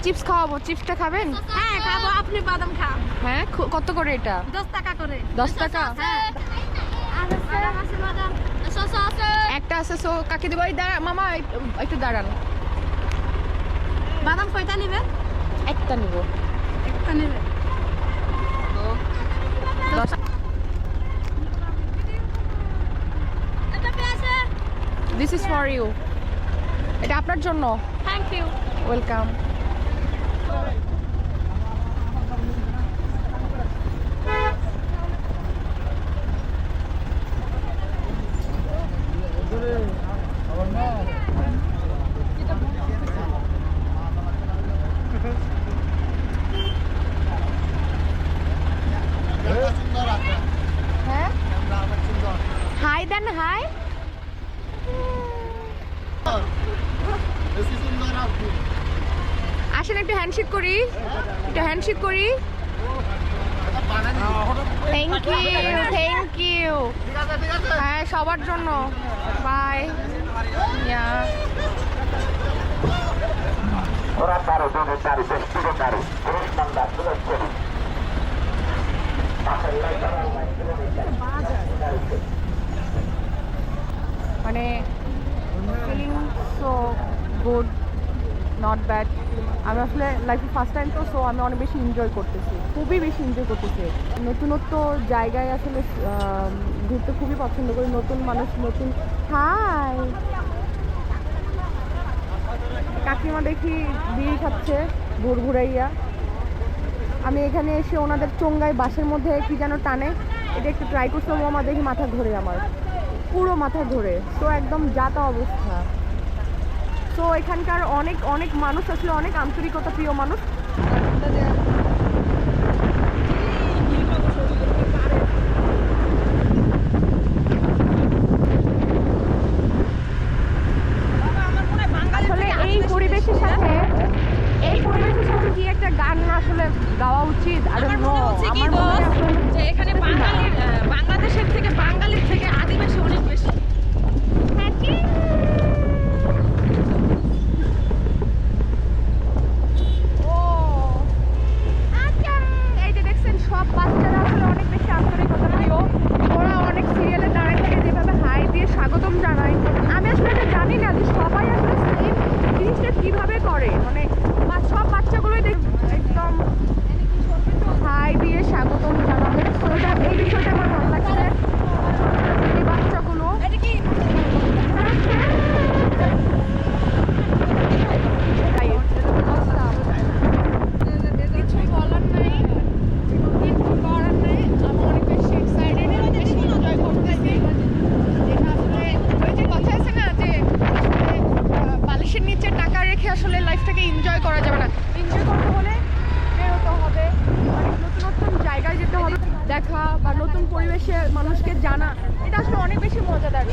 Chips খাওয়াবো, চিপসটা খাবেন? হ্যাঁ খাবো, আপনি বাদাম খান। হ্যাঁ, কত করে এটা? 10 টাকা করে। 10 টাকা? হ্যাঁ বাদাম আছে, বাদাম শসা আছে। একটা আছে, সো কাকে দিব? এই দাঁড়া মামা, একটু দাঁড়ান। বাদাম কয়টা নেবে? একটা নিব। একটা নেবে। এটা পেছে। This is for you. এটা আপনার জন্য। Thank you. ওয়েলকাম। হ্যাঁ, হাই দেন, হাই। আসেন একটু হ্যান্ডশেক করি, একটু হ্যান্ডশেক করি। Thank you, thank you. হ্যাঁ, সবার জন্য। বাই। মানে feeling so good, not bad. আমি আসলে লাইফে ফার্স্ট টাইম তো, সো আমি অনেক বেশি এনজয় করতেছি, খুবই বেশি এনজয় করতেছি। নতুনত্ব জায়গায় আসলে ঘুরতে খুবই পছন্দ করি, নতুন মানুষ, নতুন। হাই, কাকিমা দেখি বিড়ি খাচ্ছে ঘুরঘুরাইয়া। আমি এখানে এসে ওনাদের চোঙ্গায় বাসের মধ্যে কি যেন টানে, এটা একটু ট্রাই করছিলাম। আমার দেখি মাথা ধরে, আমার পুরো মাথা ধরে, তো একদম যাতা অবস্থা। তো এখানকার অনেক অনেক মানুষ আসলে অনেক আন্তরিকতা প্রিয় মানুষ। আসলে এই পরিবেশের সাথে কি একটা গান আসলে গাওয়া উচিত। আর আমার মনে হয় যে এখানে বাংলাদেশের থেকে, বাঙালির থেকে আদিবাসী অনেক বেশি। এই যে দেখছেন, সব বাচ্চারা আসলে অনেক বেশি আন্তরিকতা প্রিয়। ওরা অনেক সিরিয়ালে দাঁড়িয়ে থেকে যেভাবে হাই দিয়ে স্বাগতম জানায়, আমি আসলে এটা জানি না যে সবাই আসলে সেম জিনিসটা কিভাবে করে। মানে সব বাচ্চাগুলোই একদম হাই দিয়ে স্বাগতম জানাবে। তো এই বিষয়টা আমার ভালো লাগছে। এই বাচ্চাগুলো কিছু বলার নাই, কিছু করার নাই। আমি অনেক বেশি এক্সাইটেড, অনেক বেশি এনজয় করতেছি। এটা আসলে ওই যে কথা আছে না যে বালিশের নিচে টাকা রেখে আসলে লাইফটাকে এনজয় করা যাবে না। এনজয় করতে হলে বেরোতে হবে, মানে নতুন নতুন জায়গায় যেতে হবে, দেখা বা নতুন পরিবেশে মানুষকে জানা, এটা আসলে অনেক বেশি মজাদার।